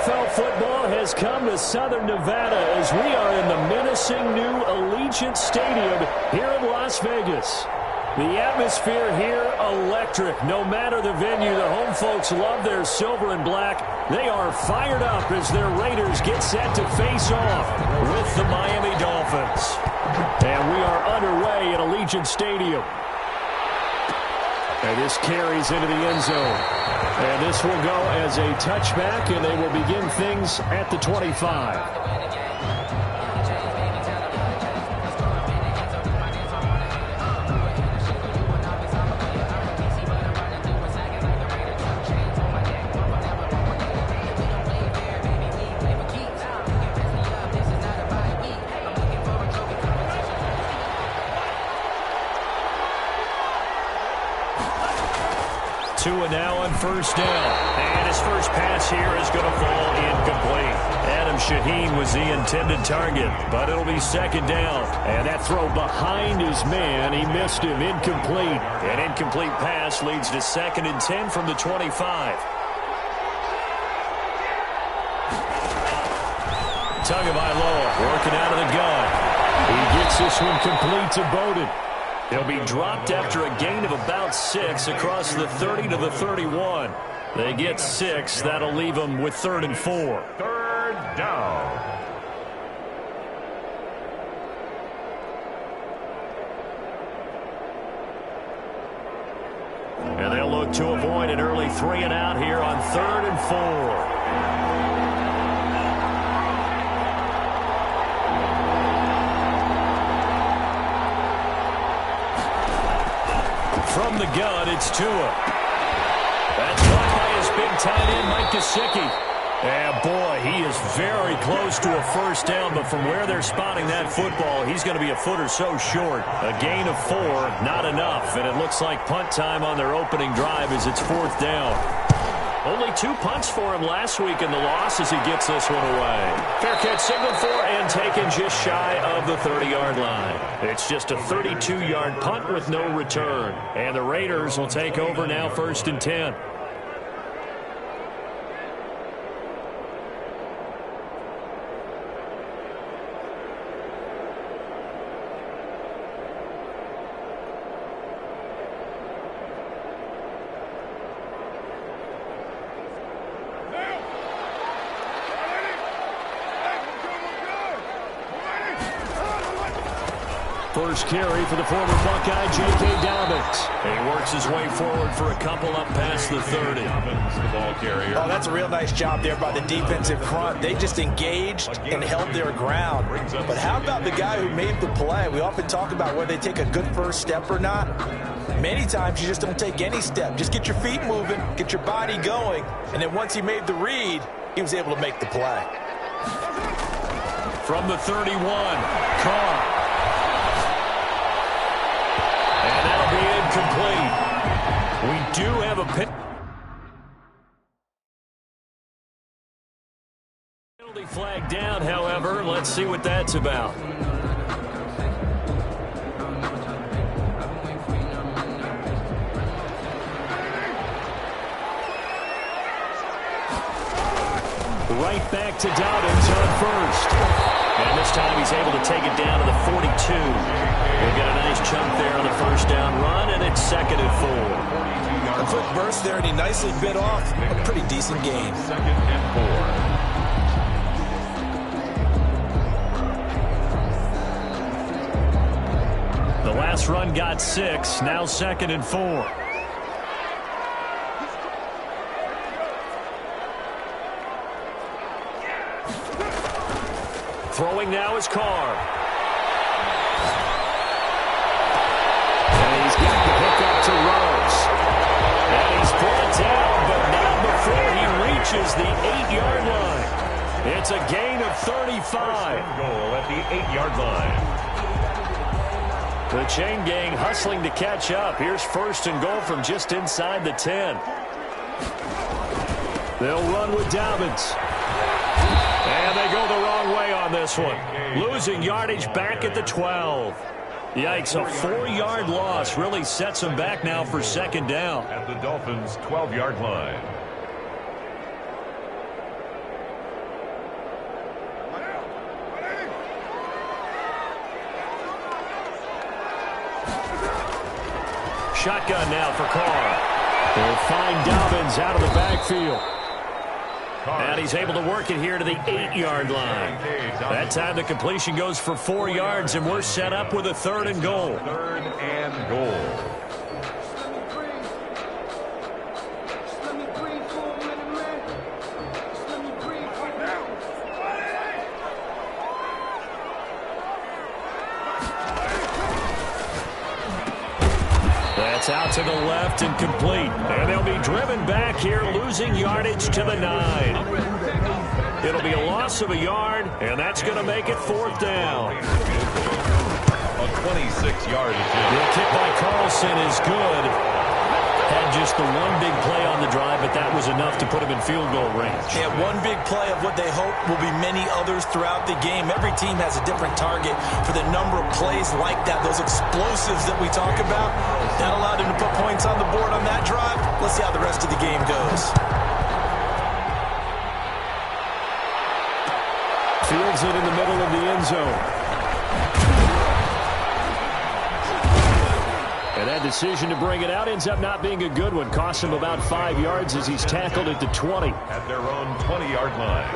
NFL football has come to Southern Nevada as we are in the menacing new Allegiant Stadium here in Las Vegas. The atmosphere here, electric. No matter the venue, the home folks love their silver and black. They are fired up as their Raiders get set to face off with the Miami Dolphins. And we are underway at Allegiant Stadium. And this carries into the end zone. And this will go as a touchback, and they will begin things at the 25. Tua now on first down. And his first pass here is going to fall incomplete. Adam Shaheen was the intended target, but it'll be second down. And that throw behind his man, he missed him. Incomplete. An incomplete pass leads to 2nd and 10 from the 25. Tagovailoa working out of the gun. He gets this one complete to Bowden. He'll be dropped after a gain of about 6 across the 30 to the 31. They get 6. That'll leave them with 3rd and 4. 3rd down. And they'll look to avoid an early 3 and out here on 3rd and 4. From the gun, it's Tua. That's caught by his big tight end, Mike Gesicki. And boy, he is very close to a first down, but from where they're spotting that football, he's going to be a foot or so short. A gain of 4, not enough, and it looks like punt time on their opening drive as it's 4th down. Only 2 punts for him last week in the loss as he gets this one away. Fair catch signaled for and taken just shy of the 30-yard line. It's just a 32-yard punt with no return. And the Raiders will take over now 1st and 10. First carry for the former Buckeye, J.K. Dobbins. He works his way forward for a couple up past the 30. The ball carrier. Oh, that's a real nice job there by the defensive front. They just engaged and held their ground. But how about the guy who made the play? We often talk about whether they take a good first step or not. Many times you just don't take any step. Just get your feet moving, get your body going, and then once he made the read, he was able to make the play. From the 31, Carr. And that'll be incomplete. We do have a penalty flag down, however. Let's see what that's about. Right back to Dobbins on first. And this time he's able to take it down to the 42. We've got a nice chunk there on the first down run, and it's 2nd and 4. A quick burst there, and he nicely bit off a pretty decent gain. 2nd and 4. The last run got 6, now 2nd and 4. Throwing now is Carr. And he's got the hook up to Rose. And he's brought down, but not before he reaches the 8-yard line. It's a gain of 35. Goal at the 8-yard line. The chain gang hustling to catch up. Here's 1st and goal from just inside the 10. They'll run with Dobbins. And they go the wrong way on this one. Losing yardage back at the 12. Yikes, a 4-yard loss really sets them back now for 2nd down. At the Dolphins' 12-yard line. shotgun now for Carr. They'll find Dobbins out of the backfield. And he's able to work it here to the 8-yard line. That time the completion goes for 4 yards, and we're set up with a 3rd and goal. 3rd and goal. That's out to the left and complete. And they'll be driven back here, losing yardage to the 9. It'll be a loss of a yard, and that's going to make it 4th down. A 26-yard attempt. The kick by Carlson is good. Had just the one big play on the drive, but that was enough to put him in field goal range. Yeah, one big play of what they hope will be many others throughout the game. Every team has a different target for the number of plays like that, those explosives that we talk about. That allowed him to put points on the board on that drive. Let's see how the rest of the game goes. Fields it in the middle of the end zone. And that decision to bring it out ends up not being a good one. Costs him about 5 yards as he's tackled at the 20. At their own 20-yard line.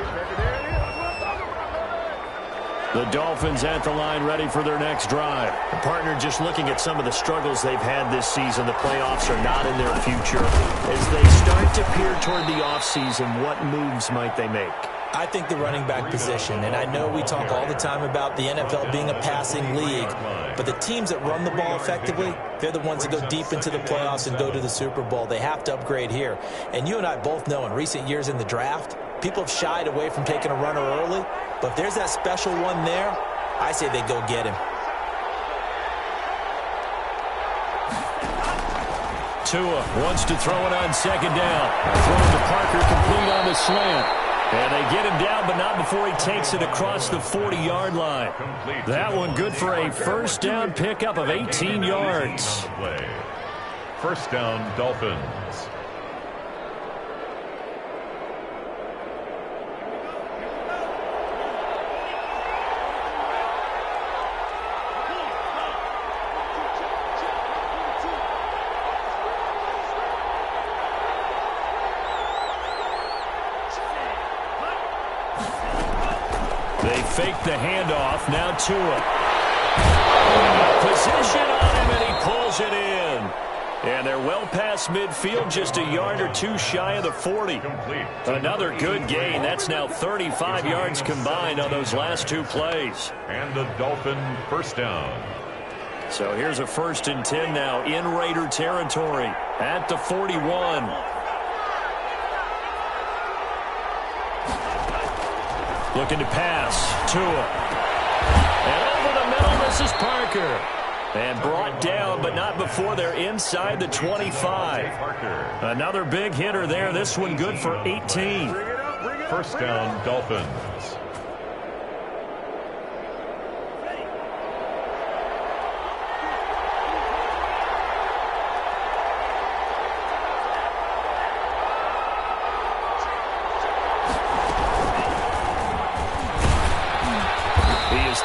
The Dolphins at the line ready for their next drive. The partner just looking at some of the struggles they've had this season. The playoffs are not in their future. As they start to peer toward the offseason, what moves might they make? I think the running back position, and I know we talk all the time about the NFL being a passing league, but the teams that run the ball effectively, they're the ones that go deep into the playoffs and go to the Super Bowl. They have to upgrade here. And you and I both know in recent years in the draft, people have shied away from taking a runner early, but if there's that special one there, I say they go get him. Tua wants to throw it on 2nd down. Throwing to Parker, complete on the slant. And they get him down, but not before he takes it across the 40-yard line. That one good for a 1st down pickup of 18 yards. 1st down, Dolphins. They fake the handoff. Now Tua. Position on him, and he pulls it in. And they're well past midfield, just a yard or two shy of the 40. Another good gain. That's now 35 yards combined on those last 2 plays. And the Dolphin 1st down. So here's a 1st and 10 now in Raider territory at the 41. Looking to pass. Tua. And over the middle, this is Parker. And brought down, but not before they're inside the 25. Another big hitter there. This one good for 18. 1st down, Dolphins.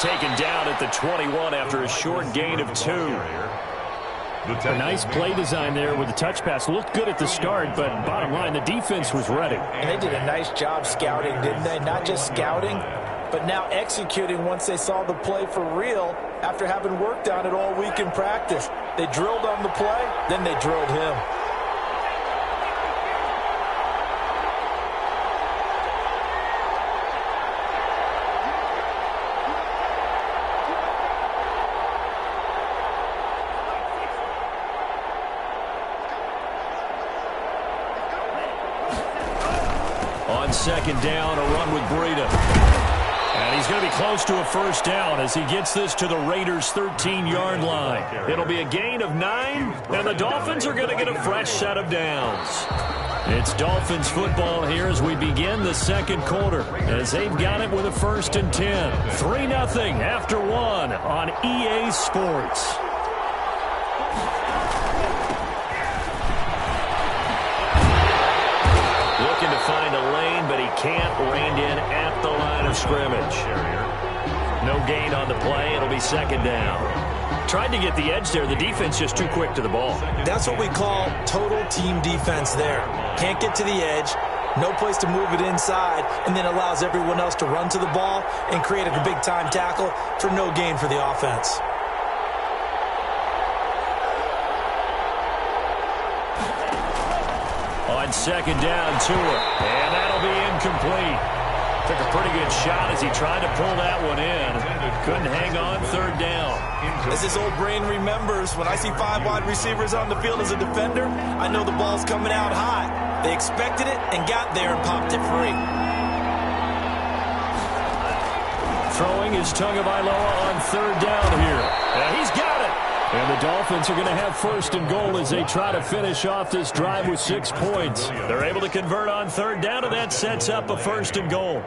Taken down at the 21 after a short gain of 2. A nice play design there with the touch pass. Looked good at the start, but bottom line, the defense was ready. And they did a nice job scouting, didn't they? Not just scouting, but now executing once they saw the play for real after having worked on it all week in practice. They drilled on the play, then they drilled him. On 2nd down, a run with Breida. And he's going to be close to a 1st down as he gets this to the Raiders' 13-yard line. It'll be a gain of 9, and the Dolphins are going to get a fresh set of downs. It's Dolphins football here as we begin the 2nd quarter, as they've got it with a 1st and 10. 3-0 after 1 on EA Sports. Looking to find a lane, but he can't. Reined in at the line of scrimmage. No gain on the play. It'll be 2nd down. tried to get the edge there. The defense just too quick to the ball. That's what we call total team defense there. Can't get to the edge, no place to move it inside, and then allows everyone else to run to the ball and create a big-time tackle for no gain for the offense. On second down, Tua, and that'll be incomplete. Took a pretty good shot as he tried to pull that one in. Couldn't hang on third down. As his old brain remembers, when I see 5 wide receivers on the field as a defender, I know the ball's coming out high. They expected it and got there and popped it free. Throwing is Tagovailoa on third down here. And he's got it. And the Dolphins are going to have first and goal as they try to finish off this drive with 6 points. They're able to convert on third down, and that sets up a first and goal.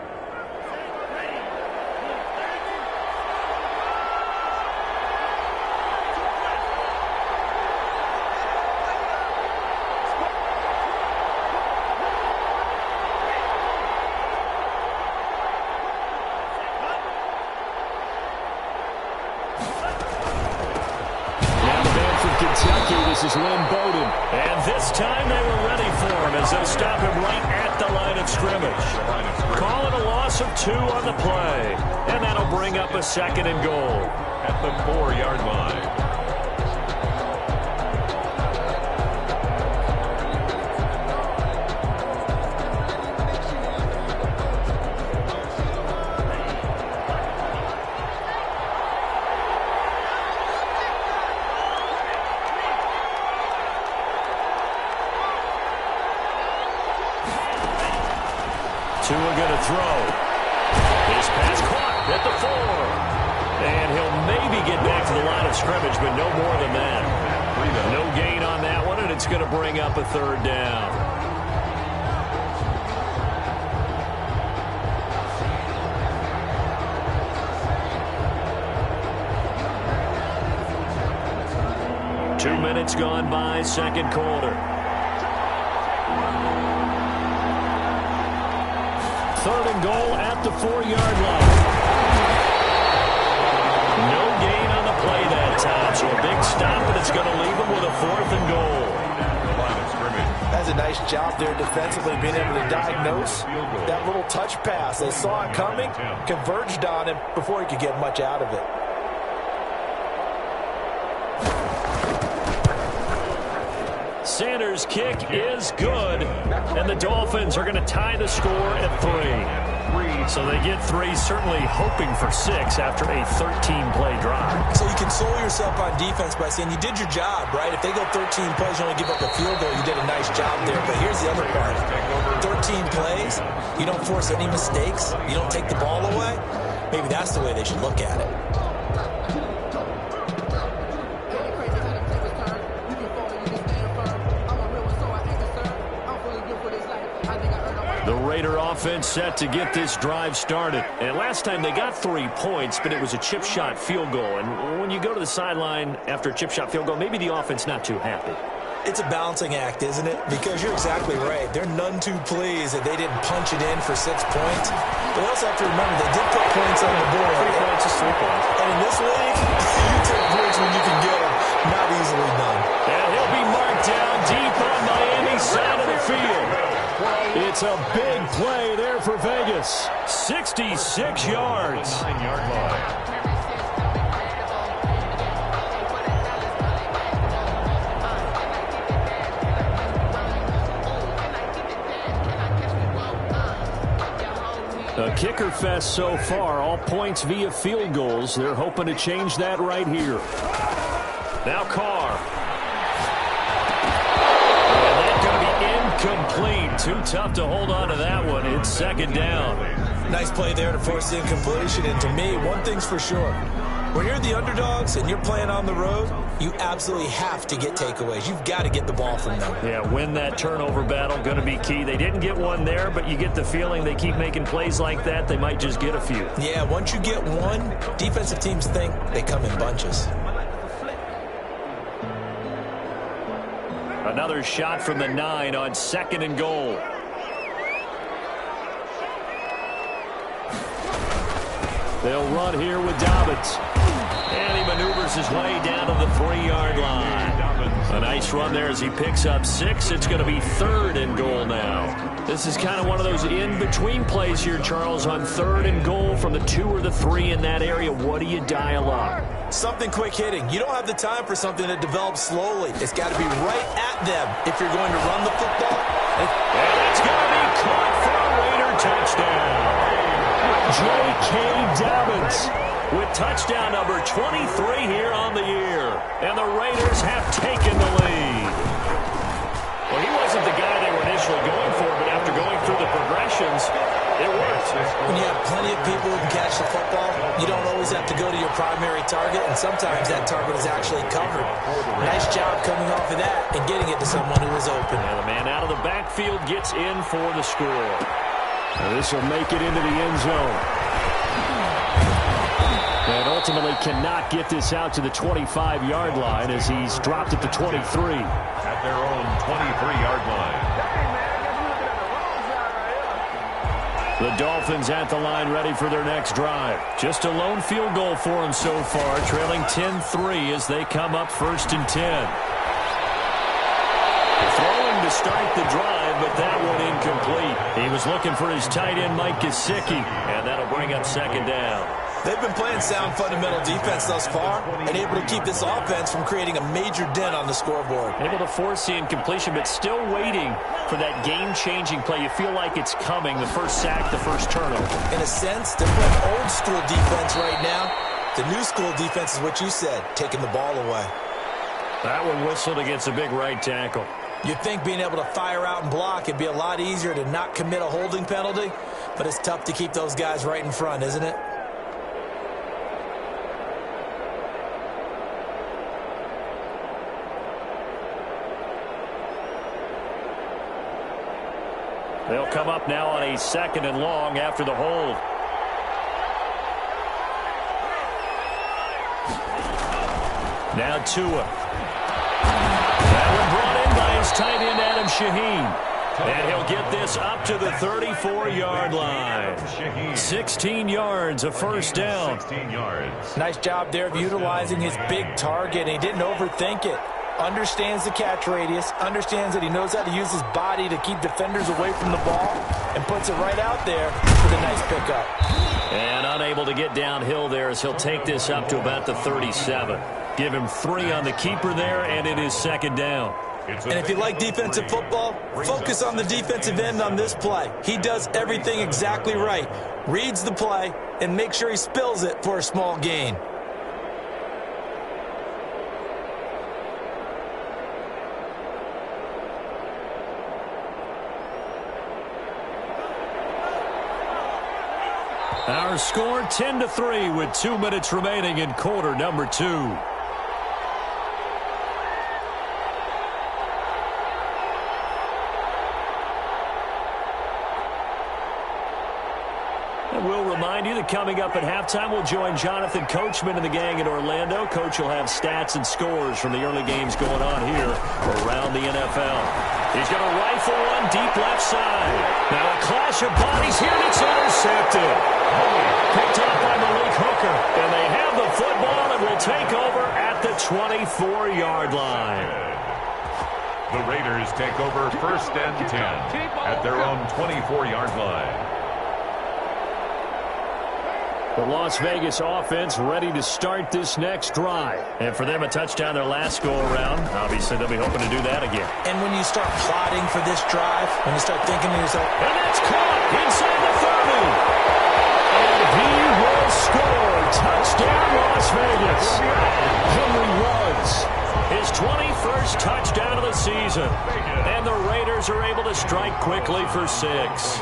This is Lynn Bowden. And this time they were ready for him as they stop him right at the line of scrimmage. Call it a loss of 2 on the play. And that'll bring up a second and goal. At the 4-yard line. Tua going to throw. His pass caught at the 4. And he'll maybe get back to the line of scrimmage, but no more than that. No gain on that one, and it's going to bring up a third down. Two minutes gone by, second quarter. Third and goal at the 4-yard line. No gain on the play that time, so a big stop, and it's going to leave them with a 4th and goal. That's a nice job there defensively, being able to diagnose that little touch pass. They saw it coming, converged on him before he could get much out of it. Sanders' kick is good, and the Dolphins are going to tie the score at 3. So they get 3, certainly hoping for 6 after a 13-play drive. So you console yourself on defense by saying you did your job, right? If they go 13 plays, you only give up a field goal, you did a nice job there. But here's the other part. 13 plays, you don't force any mistakes, you don't take the ball away. Maybe that's the way they should look at it. The Raider offense set to get this drive started. And last time they got 3 points, but it was a chip shot field goal. And when you go to the sideline after a chip shot field goal, maybe the offense not too happy. It's a balancing act, isn't it? Because you're exactly right. They're none too pleased that they didn't punch it in for 6 points. But also have to remember they did put points on the board. 3 points is 3 points. And in this league, you take points when you can get them. Not easily done. And he'll be marked down deep on Miami's side of the field. It's a big play there for Vegas. 66 yards. 9-yard line. A kicker fest so far, all points via field goals. They're hoping to change that right here. Now Carr. And that's going to be incomplete. Too tough to hold on to that one. It's second down. Nice play there to force the incompletion. And to me, one thing's for sure. When you're the underdogs and you're playing on the road, you absolutely have to get takeaways. You've got to get the ball from them. Yeah, win that turnover battle, going to be key. They didn't get one there, but you get the feeling they keep making plays like that, they might just get a few. Yeah, once you get one, defensive teams think they come in bunches. Another shot from the 9 on second and goal. They'll run here with Dobbins. And he maneuvers powers his way down to the 3-yard line. A nice run there as he picks up 6. It's going to be 3rd and goal now. This is kind of one of those in-between plays here, Charles, on 3rd and goal from the 2 or the 3 in that area. What do you dial up? Something quick hitting. You don't have the time for something that develops slowly. It's got to be right at them if you're going to run the football. And it's going to be caught for a Raider touchdown. J.K. Dobbins with touchdown number 23 here on the year. And the Raiders have taken the lead. Well, he wasn't the guy they were initially going for, but after going through the progressions, it worked. When you have plenty of people who can catch the football, you don't always have to go to your primary target, and sometimes that target is actually covered. Nice job coming off of that and getting it to someone who was open. And the man out of the backfield gets in for the score. This will make it into the end zone. And ultimately cannot get this out to the 25-yard line as he's dropped at the 23. At their own 23-yard line. The Dolphins at the line ready for their next drive. Just a lone field goal for them so far, trailing 10-3 as they come up 1st and 10. Throwing to start the drive, but that one incomplete. He was looking for his tight end, Mike Gesicki, and that'll bring up 2nd down. They've been playing sound fundamental defense thus far and able to keep this offense from creating a major dent on the scoreboard. Able to force the incompletion, but still waiting for that game-changing play. You feel like it's coming, the first sack, the first turnover. In a sense, they're playing old-school defense right now. The new-school defense is what you said, taking the ball away. That one whistled against a big right tackle. You'd think being able to fire out and block, it'd be a lot easier to not commit a holding penalty, but it's tough to keep those guys right in front, isn't it? They'll come up now on a 2nd and long after the hold. Now Tua. That one brought in by his tight end, Adam Shaheen. And he'll get this up to the 34-yard line. 16 yards, a first down. 16 yards. Nice job there of utilizing his big target. He didn't overthink it. Understands the catch radius, understands that he knows how to use his body to keep defenders away from the ball, and puts it right out there with a nice pickup. And unable to get downhill there as he'll take this up to about the 37. Give him 3 on the keeper there, and it is 2nd down. And if you like defensive football, focus on the defensive end on this play. He does everything exactly right. Reads the play, and makes sure he spills it for a small gain. Our score 10-3 with 2 minutes remaining in quarter number 2. And we'll remind you that coming up at halftime, we'll join Jonathan Coachman and the gang in Orlando. Coach will have stats and scores from the early games going on here around the NFL. He's going to rifle one deep left side. Now a clash of bodies here, and it's intercepted. Picked up by Malik Hooker. And they have the football and will take over at the 24-yard line. The Raiders take over 1st and 10 at their own 24-yard line. The Las Vegas offense ready to start this next drive. And for them, a touchdown their last go-around. Obviously, they'll be hoping to do that again. And when you start plotting for this drive, when you start thinking to yourself, and that's caught inside the 30. And he will score. Touchdown, Las Vegas. Henry Ruggs, his 21st touchdown of the season. And the Raiders are able to strike quickly for 6.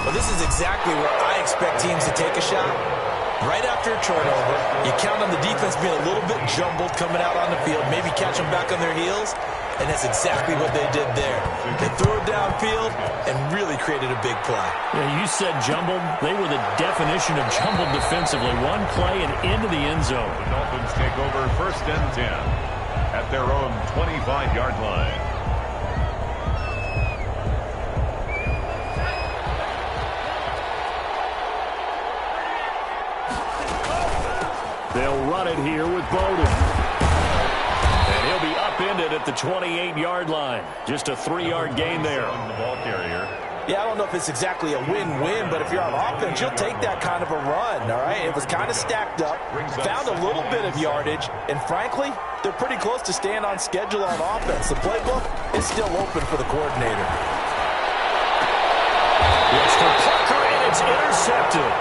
well, this is exactly where I expect teams to take a shot. Right after a turnover, you count on the defense being a little bit jumbled coming out on the field, maybe catch them back on their heels, and that's exactly what they did there. They threw it downfield and really created a big play. Yeah, you said jumbled. They were the definition of jumbled defensively. One play and into the end zone. The Dolphins take over 1st and 10 at their own 25-yard line. They'll run it here with Bowden. And he'll be upended at the 28-yard line. Just a 3-yard gain there. The ball carrier. Yeah, I don't know if it's exactly a win-win, but if you're on offense, you'll take that kind of a run, all right? It was kind of stacked up, found a little bit of yardage, and frankly, they're pretty close to staying on schedule on offense. The playbook is still open for the coordinator. Yes, for Parker, and it's intercepted.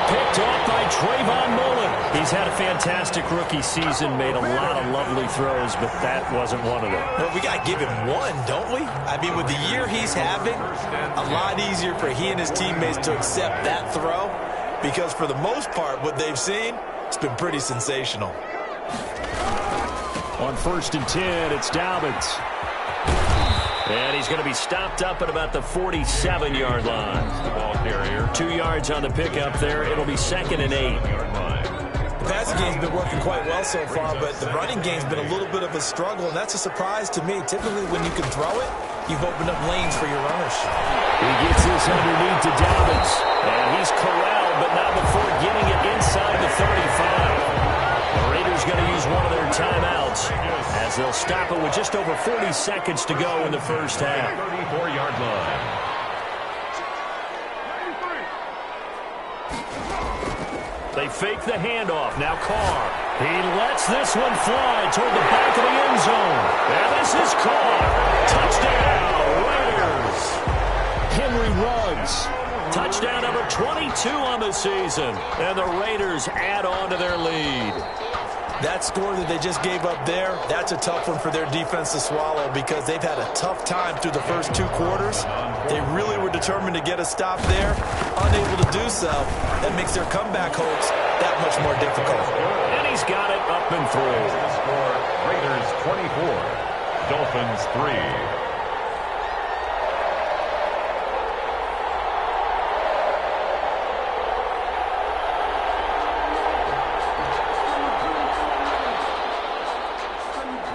Picked off by Trayvon Mullen. He's had a fantastic rookie season, made a lot of lovely throws, but that wasn't one of them. Well, we got to give him one, don't we? I mean, with the year he's having, a lot easier for he and his teammates to accept that throw, because for the most part, what they've seen, it's been pretty sensational. On 1st and 10, it's Dobbins. And he's going to be stopped up at about the 47-yard line. The ball carrier. 2 yards on the pickup there. It'll be 2nd and 8. The passing game's been working quite well so far, but the running game's been a little bit of a struggle, and that's a surprise to me. Typically, when you can throw it, you've opened up lanes for your runners. He gets this underneath to Dobbins. And he's corralled, but not before getting it inside the 35. The Raiders going to use one of their timeouts as they'll stop it with just over 40 seconds to go in the first half. 34-yard line. They fake the handoff. Now Carr. He lets this one fly toward the back of the end zone. And this is Carr. Touchdown, Raiders. Henry Ruggs. Touchdown number 22 on the season. And the Raiders add on to their lead. That score that they just gave up there, that's a tough one for their defense to swallow because they've had a tough time through the first 2 quarters. They really were determined to get a stop there, unable to do so. That makes their comeback hopes that much more difficult. And he's got it up and through. Score, Raiders 24, Dolphins 3.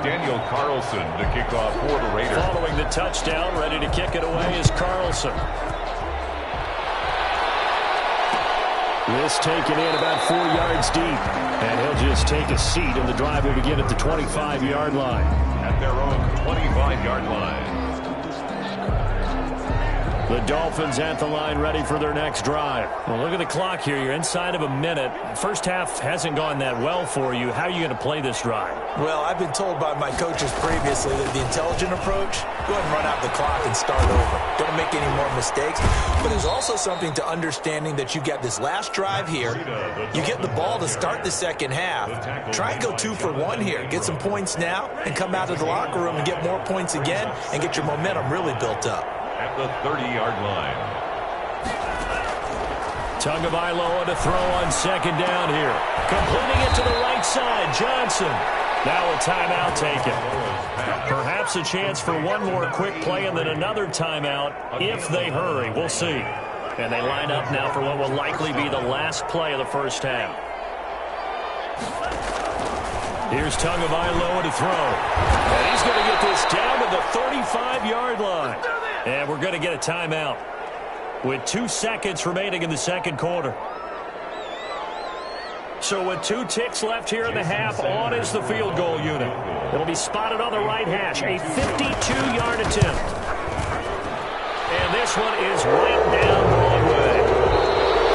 Daniel Carlson to kick off for the Raiders. Following the touchdown, ready to kick it away is Carlson. This taken in about 4 yards deep. And he'll just take a seat, and the drive will begin at the 25-yard line. At their own 25-yard line. The Dolphins at the line ready for their next drive. Well, look at the clock here. You're inside of a minute. First half hasn't gone that well for you. How are you going to play this drive? Well, I've been told by my coaches previously that the intelligent approach, go ahead and run out the clock and start over. Don't make any more mistakes. But there's also something to understanding that you got this last drive here. You get the ball to start the second half. Try and go 2 for 1 here. Get some points now and come out of the locker room and get more points again and get your momentum really built up. At the 30-yard line. Tagovailoa to throw on second down here. Completing it to the right side. Johnson. Now a timeout taken. Perhaps a chance for one more quick play and then another timeout if they hurry. We'll see. And they line up now for what will likely be the last play of the first half. Here's Tagovailoa to throw. And he's going to get this down to the 35-yard line. And we're going to get a timeout with 2 seconds remaining in the second quarter. So with 2 ticks left here in the half, on is the field goal unit. It'll be spotted on the right hash, a 52-yard attempt. And this one is right down Broadway.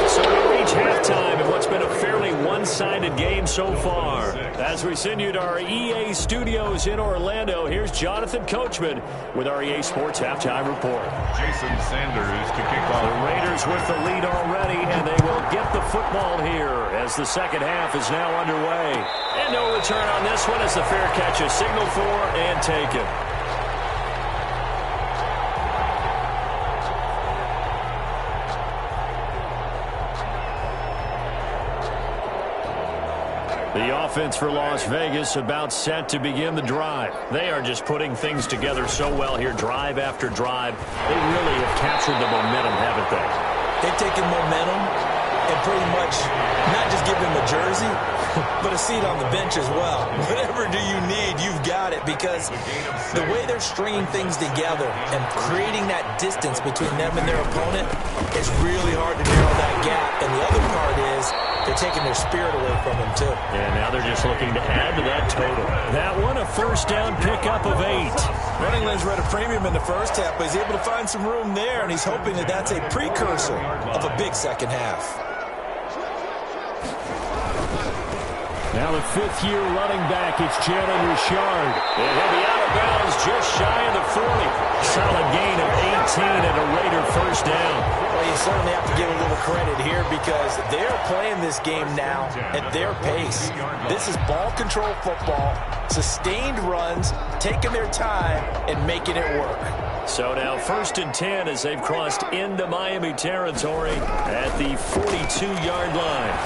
So we reach halftime in what's been a fairly one-sided game so far. As we send you to our EA studios in Orlando, here's Jonathan Coachman with our EA Sports Halftime Report. Jason Sanders to kick off. The Raiders with the lead already, and they will get the football here as the second half is now underway. And no return on this one as the fair catch is signaled for and taken. The offense for Las Vegas about set to begin the drive. They are just putting things together so well here, drive after drive. They really have captured the momentum, haven't they? They've taken momentum and pretty much not just give them a jersey, but a seat on the bench as well. Whatever do you need, you've got it, because the way they're stringing things together and creating that distance between them and their opponent is really hard to narrow that gap. And the other part is they're taking their spirit away from him, too. And now they're just looking to add to that total. That one, a first down pickup of 8. Running lanes were at a premium in the first half, but he's able to find some room there, and he's hoping that that's a precursor of a big second half. Now the fifth-year running back, it's Jalen Richard. And he'll be out of bounds just shy of the 40. Solid gain of 18 and a Raider first down. Well, you certainly have to give a little credit here because they're playing this game now at their pace. This is ball control football, sustained runs, taking their time, and making it work. So now 1st and 10 as they've crossed into Miami territory at the 42-yard line.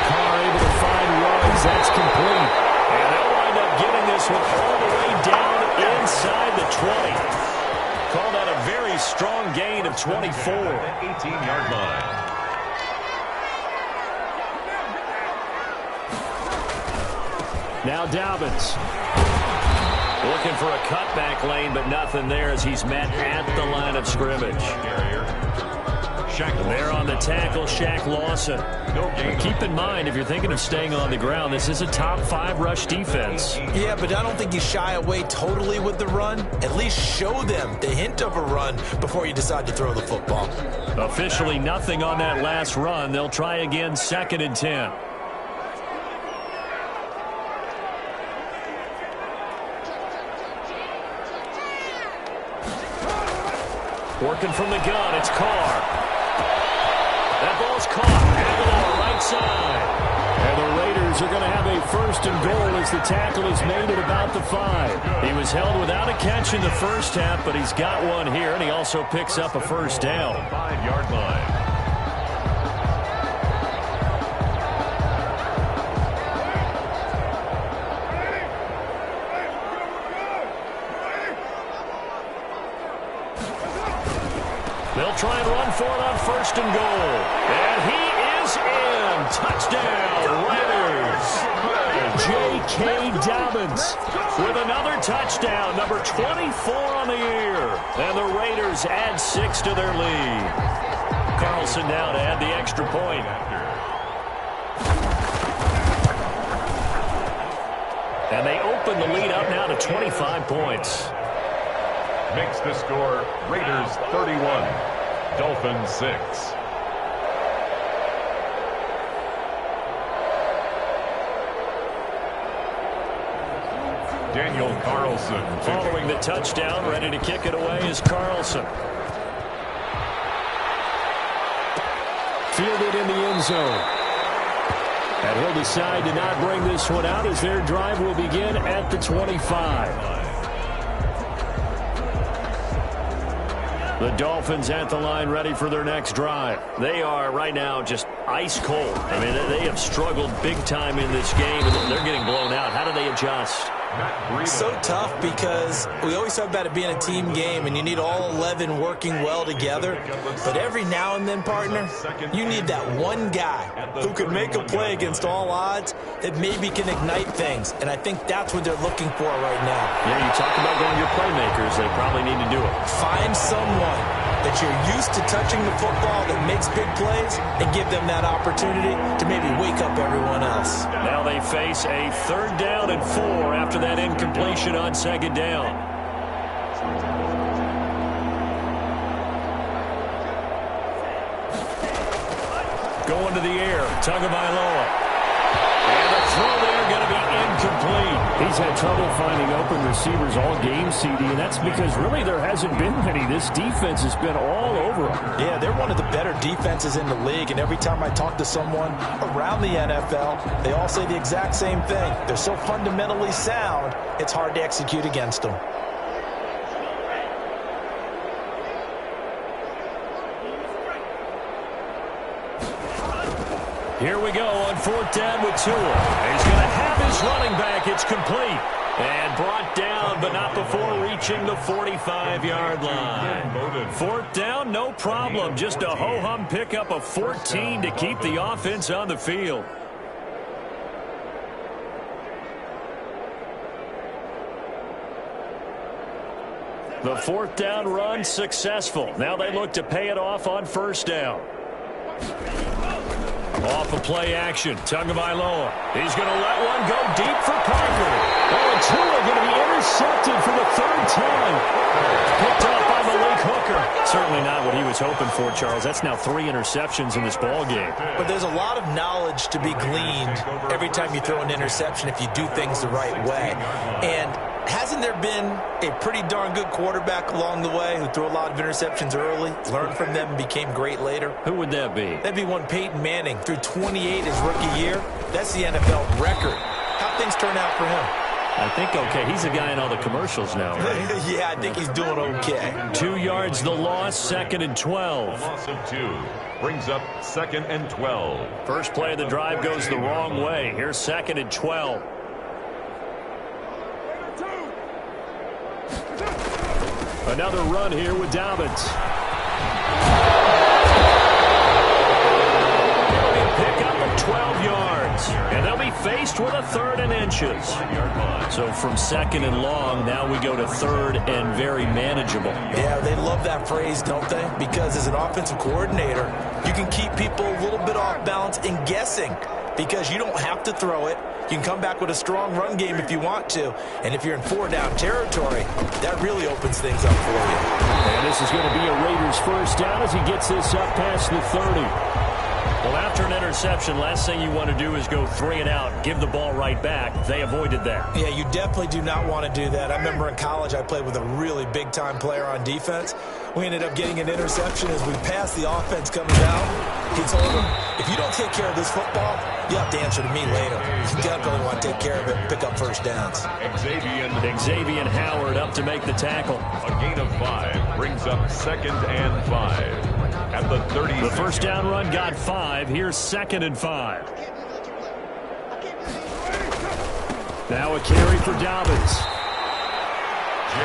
Carr able to find Ruggs. That's complete. And they'll wind up getting this one all the way down inside the 20. Call that a very strong gain of 24. 18-yard line. Now Dobbins. Looking for a cutback lane, but nothing there as he's met at the line of scrimmage. And there on the tackle, Shaq Lawson. Keep in mind, if you're thinking of staying on the ground, this is a top 5 rush defense. Yeah, but I don't think you shy away totally with the run. At least show them the hint of a run before you decide to throw the football. Officially nothing on that last run. They'll try again 2nd and 10. Working from the gun, it's Carr. That ball's caught. Aguilar, right side. And the Raiders are going to have a 1st and goal as the tackle is made at about the 5. He was held without a catch in the first half, but he's got one here, and he also picks up a first down. 5-yard line. They'll try and run for it on 1st and goal. And he is in. Touchdown, Raiders. J.K. Dobbins with another touchdown, number 24 on the year. And the Raiders add 6 to their lead. Carlson now to add the extra point. And they open the lead up now to 25 points. Makes the score Raiders 31, Dolphins 6. Daniel Carlson. Following the touchdown, ready to kick it away is Carlson. Fielded in the end zone. And he'll decide to not bring this one out as their drive will begin at the 25. The Dolphins at the line ready for their next drive. They are right now just ice cold. I mean, they have struggled big time in this game, and they're getting blown out. How do they adjust? So tough because we always talk about it being a team game and you need all 11 working well together. But every now and then, partner, you need that one guy who could make a play against all odds that maybe can ignite things. And I think that's what they're looking for right now. Yeah, you talk about going your playmakers. They probably need to do it. Find someone that you're used to touching the football that makes big plays and give them that opportunity to maybe wake up everyone else. Now they face a 3rd down and 4 after that incompletion on 2nd down. Going to the air, Tagovailoa. And the throw there going to be incomplete. He's had trouble finding open receivers all game, CD, and that's because really there hasn't been many. This defense has been all over them. Yeah, they're one of the better defenses in the league, and every time I talk to someone around the NFL, they all say the exact same thing. They're so fundamentally sound, it's hard to execute against them. Here we go on 4th down with Tua. He's going to have his running back. It's complete. And brought down, but not before reaching the 45-yard line. 4th down, no problem. Just a ho-hum pickup of 14 to keep the offense on the field. The 4th down run successful. Now they look to pay it off on 1st down. Off of play action, Tagovailoa. He's going to let one go deep for Parker. Oh, and Tua going to be intercepted for the third time. Picked up by Malik Hooker. Certainly not what he was hoping for, Charles. That's now 3 interceptions in this ball game. But there's a lot of knowledge to be gleaned every time you throw an interception if you do things the right way. And hasn't there been a pretty darn good quarterback along the way who threw a lot of interceptions early, learned from them, and became great later? Who would that be? That'd be one Peyton Manning. Threw 28 his rookie year. That's the NFL record. How'd things turn out for him? I think okay. He's the guy in all the commercials now, right? Yeah, I think he's doing okay. 2 yards the loss, 2nd and 12. Loss of 2 brings up 2nd and 12. First play of the drive goes the wrong way. Here's 2nd and 12. Another run here with Dobbins. Pick up of 12 yards. And they'll be faced with a 3rd and inches. So from 2nd and long, now we go to 3rd and very manageable. Yeah, they love that phrase, don't they? Because as an offensive coordinator, you can keep people a little bit off balance and guessing. Because you don't have to throw it. You can come back with a strong run game if you want to. And if you're in 4-down territory, that really opens things up for you. And this is going to be a Raiders first down as he gets this up past the 30. Well, after an interception, last thing you want to do is go 3 and out, give the ball right back. They avoided that. Yeah, you definitely do not want to do that. I remember in college I played with a really big-time player on defense. We ended up getting an interception as we passed the offense coming down. He told him, if you don't take care of this football, you have to answer to me later. You definitely want to take care of it and pick up first downs. Xavier Howard up to make the tackle. A gain of 5 brings up 2nd and 5. At the 30. The first down run got 5. Here's 2nd and 5. Now a carry for Dobbins.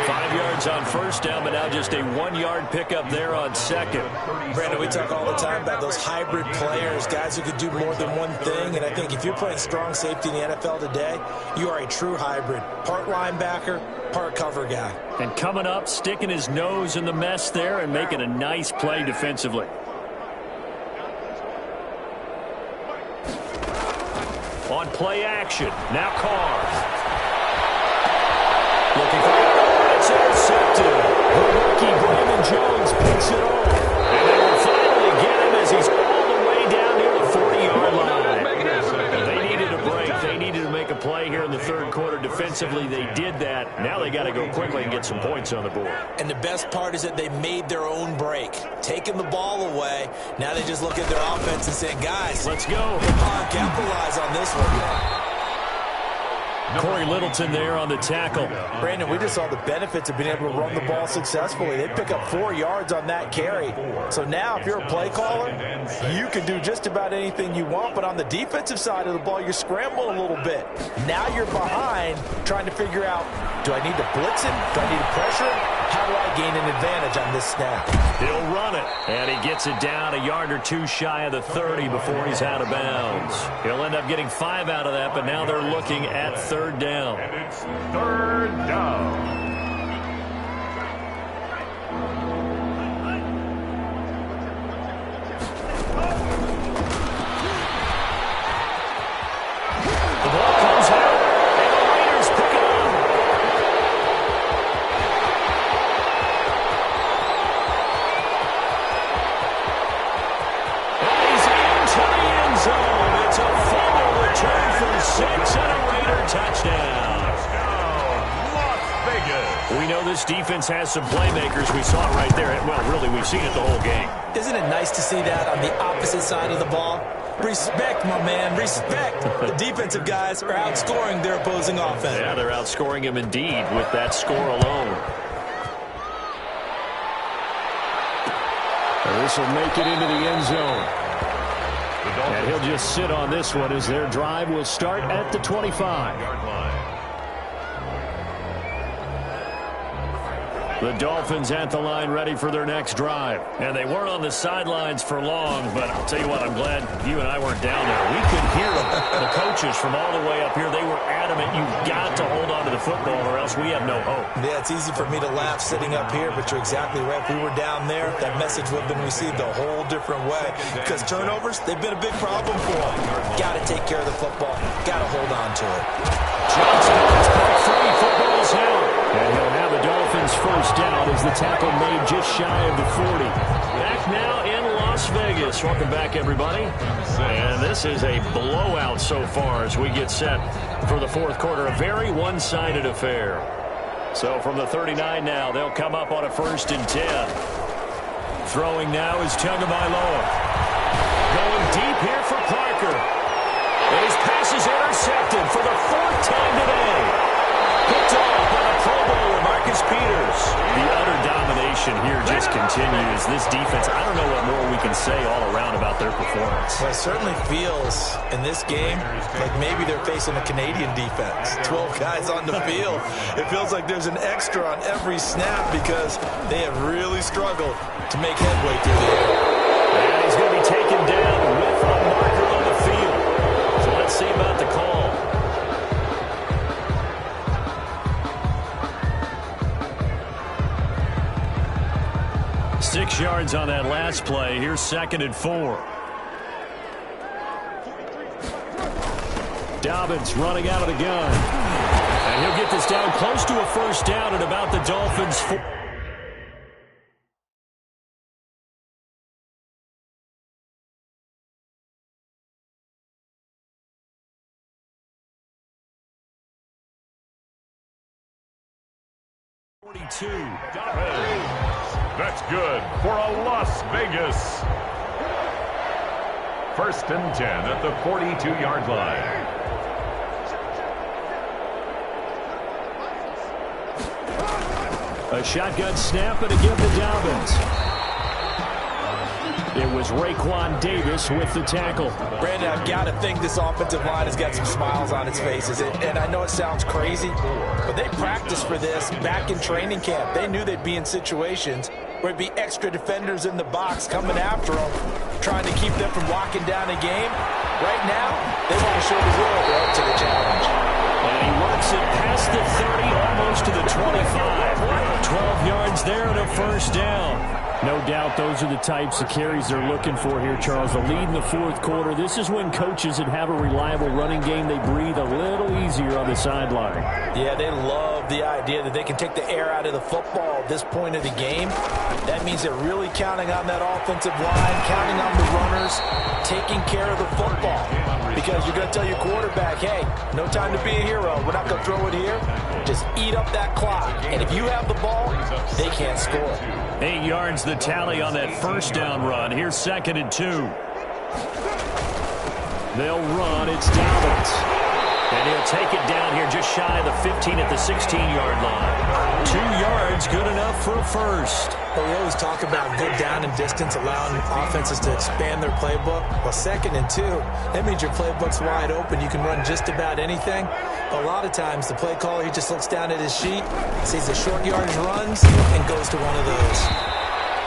5 yards on first down, but now just a 1-yard pickup there on 2nd. Brandon, we talk all the time about those hybrid players, guys who could do more than one thing. And I think if you're playing strong safety in the NFL today, you are a true hybrid. Part linebacker, part cover guy. And coming up, sticking his nose in the mess there and making a nice play defensively. On play action, now Carr. Looking for it's intercepted. The rookie Brandon Jones picks it off. And they will finally get him as he's all the way down near the 40-yard line. They needed a break. They needed to make a play here in the 3rd quarter defensively. They did that. Now they got to go quickly and get some points on the board. And the best part is that they made their own break. Taking the ball away. Now they just look at their offense and say, guys, let's go. Capitalize on this one. Corey Littleton there on the tackle. Brandon, we just saw the benefits of being able to run the ball successfully. They pick up 4 yards on that carry. So now if you're a play caller, you can do just about anything you want. But on the defensive side of the ball, you're scrambling a little bit. Now you're behind trying to figure out, do I need to blitz him? Do I need to pressure him? How do I gain an advantage on this snap? He'll run it. And he gets it down a yard or 2 shy of the 30 before he's out of bounds. He'll end up getting 5 out of that, but now they're looking at 3rd down. And it's 3rd down. The ball comes out, and the Raiders pick it up. And he's into the end zone. It's a fumble return for 6 and a Raider touchdown. We know this defense has some playmakers. We saw it right there. Well, really, we've seen it the whole game. Isn't it nice to see that on the opposite side of the ball? Respect, my man, respect. The defensive guys are outscoring their opposing offense. Yeah, they're outscoring him indeed with that score alone. And this will make it into the end zone. And he'll just sit on this one as their drive will start at the 25. The Dolphins at the line ready for their next drive. And they weren't on the sidelines for long, but I'll tell you what, I'm glad you and I weren't down there. We could hear them. The coaches from all the way up here, they were adamant, you've got to hold on to the football or else we have no hope. Yeah, it's easy for me to laugh sitting up here, but you're exactly right. If we were down there, that message would have been received a whole different way. Because turnovers, they've been a big problem for them. Got to take care of the football. Got to hold on to it. Johnson gets back free. Football's out. And he'll have the Dolphins first down as the tackle made just shy of the 40. Back now in Las Vegas. Welcome back, everybody. And this is a blowout so far as we get set for the fourth quarter. A very one-sided affair. So from the 39 now, they'll come up on a 1st and 10. Throwing now is Tagovailoa. Going deep here for Parker. And his pass is intercepted for the 4th time today. Picked off by the Pro Bowler, Marcus Peters. The utter domination here just continues. This defense, I don't know what more we can say all around about their performance. Well, it certainly feels in this game like maybe they're facing a Canadian defense. 12 guys on the field. It feels like there's an extra on every snap because they have really struggled to make headway through the air. And he's going to be taken down with a marker on the field. So let's see about the call. 6 yards on that last play. Here's 2nd and 4. Dobbins running out of the gun. And he'll get this down close to a 1st down at about the Dolphins' 4. That's good for a Las Vegas. 1st and 10 at the 42-yard line. A shotgun snap and again to Dobbins. It was Raekwon Davis with the tackle. Brandon, I've got to think this offensive line has got some smiles on its faces. And I know it sounds crazy, but they practiced for this back in training camp. They knew they'd be in situations where it'd be extra defenders in the box coming after them, trying to keep them from locking down a game. Right now, they want to show the world they're up to the challenge. And he works it past the 30, almost to the 25. 12 yards there and a 1st down. No doubt those are the types of carries they're looking for here, Charles. The lead in the 4th quarter. This is when coaches that have a reliable running game, they breathe a little easier on the sideline. Yeah, they love the idea that they can take the air out of the football at this point of the game. That means they're really counting on that offensive line, counting on the runners, taking care of the football. Because you're going to tell your quarterback, hey, no time to be a hero. We're not going to throw it here. Just eat up that clock. And if you have the ball, they can't score. 8 yards the tally on that 1st down run. Here's 2nd and 2. They'll run. It's Dobbins. And he'll take it down here just shy of the 15 at the 16-yard line. 2 yards, good enough for a 1st. Well, we always talk about good down and distance, allowing offenses to expand their playbook. Well, 2nd and 2, that means your playbook's wide open. You can run just about anything. But a lot of times, the play caller, he just looks down at his sheet, sees the short yardage runs, and goes to one of those.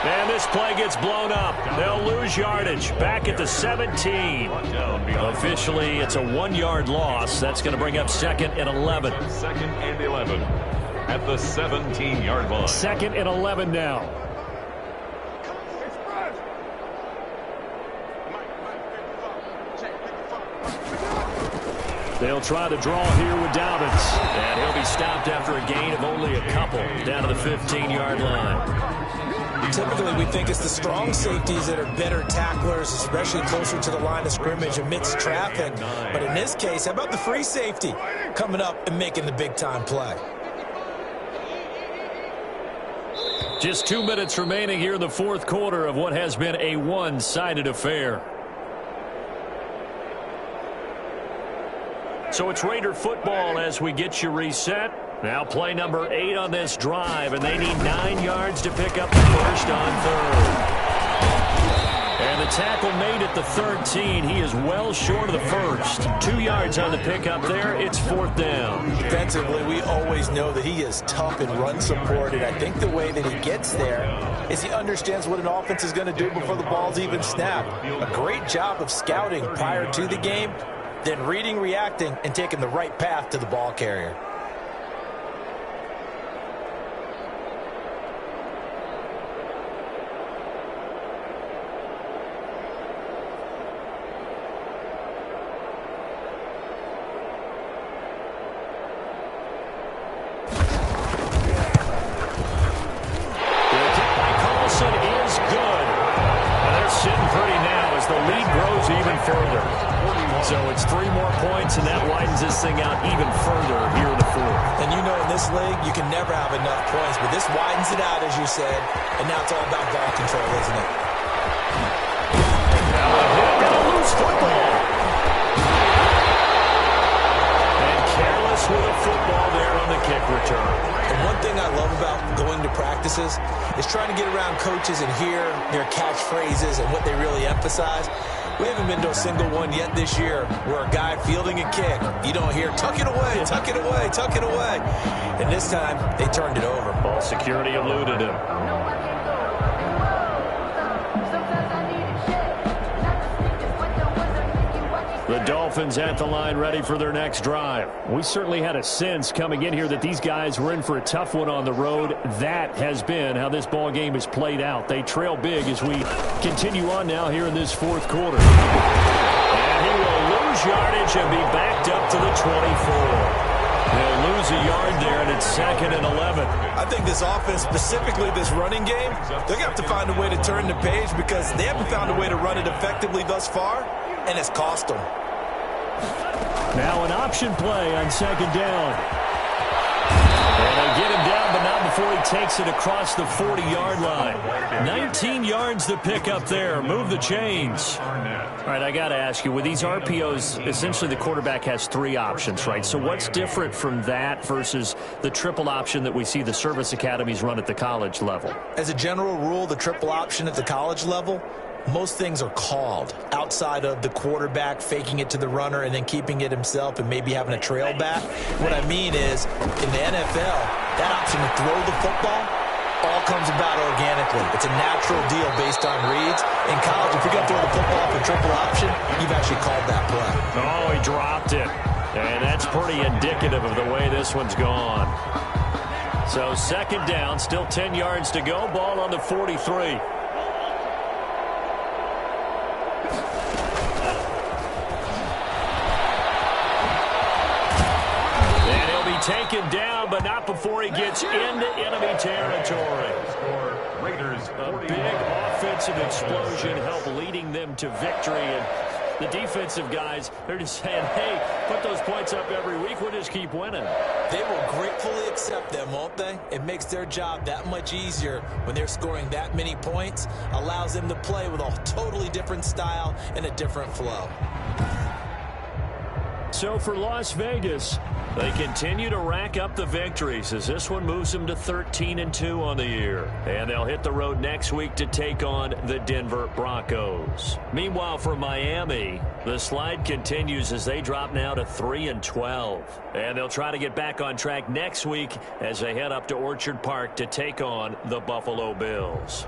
And this play gets blown up. They'll lose yardage. Back at the 17. Officially, it's a 1-yard loss. That's going to bring up 2nd and 11. 2nd and 11 at the 17-yard line. 2nd and 11 now. They'll try to draw here with Dobbins. And he'll be stopped after a gain of only a couple down to the 15-yard line. Typically, we think it's the strong safeties that are better tacklers, especially closer to the line of scrimmage amidst traffic. But in this case, how about the free safety coming up and making the big-time play? Just 2 minutes remaining here in the 4th quarter of what has been a one-sided affair. So it's Raider football as we get you reset. Now play number 8 on this drive, and they need 9 yards to pick up the 1st on 3rd. And the tackle made at the 13. He is well short of the first. 2 yards on the pickup there. It's 4th down. Defensively, we always know that he is tough in run support, and I think the way that he gets there is he understands what an offense is going to do before the ball's even snapped. A great job of scouting prior to the game, then reading, reacting, and taking the right path to the ball carrier. So it's 3 more points, and that widens this thing out even further here in the 4th. And you know in this league, you can never have enough points, but this widens it out, as you said, and now it's all about ball control, isn't it? Now a hit and a loose football. And careless with a football there on the kick return. And one thing I love about going to practices is trying to get around coaches and hear their catchphrases and what they really emphasize. We haven't been to a single one yet this year where a guy fielding a kick, you don't hear, tuck it away, tuck it away, tuck it away. And this time, they turned it over. Ball security eluded him. The Dolphins at the line ready for their next drive. We certainly had a sense coming in here that these guys were in for a tough one on the road. That has been how this ball game has played out. They trail big as we continue on now here in this 4th quarter. And he will lose yardage and be backed up to the 24. They'll lose a yard there, and it's 2nd and 11. I think this offense, specifically this running game, they're going to have to find a way to turn the page because they haven't found a way to run it effectively thus far, and it's cost them. Now an option play on 2nd down. And they get him down, but not before he takes it across the 40-yard line. 19 yards to pick up there. Move the chains. All right, I got to ask you, with these RPOs, essentially the quarterback has 3 options, right? So what's different from that versus the triple option that we see the service academies run at the college level? As a general rule, the triple option at the college level, most things are called outside of the quarterback faking it to the runner and then keeping it himself and maybe having a trail back. What I mean is, in the NFL, that option to throw the football all comes about organically. It's a natural deal based on reads. In college, if you're going to throw the football off a triple option, you've actually called that play. Oh, he dropped it. And that's pretty indicative of the way this one's gone. So 2nd down, still 10 yards to go. Ball on the 43. Taken down, but not before he gets into enemy territory. A big offensive explosion helped leading them to victory. And the defensive guys, they're just saying, hey, put those points up every week. We'll just keep winning. They will gratefully accept them, won't they? It makes their job that much easier when they're scoring that many points. Allows them to play with a totally different style and a different flow. So for Las Vegas, they continue to rack up the victories as this one moves them to 13-2 on the year. And they'll hit the road next week to take on the Denver Broncos. Meanwhile, for Miami, the slide continues as they drop now to 3-12. And they'll try to get back on track next week as they head up to Orchard Park to take on the Buffalo Bills.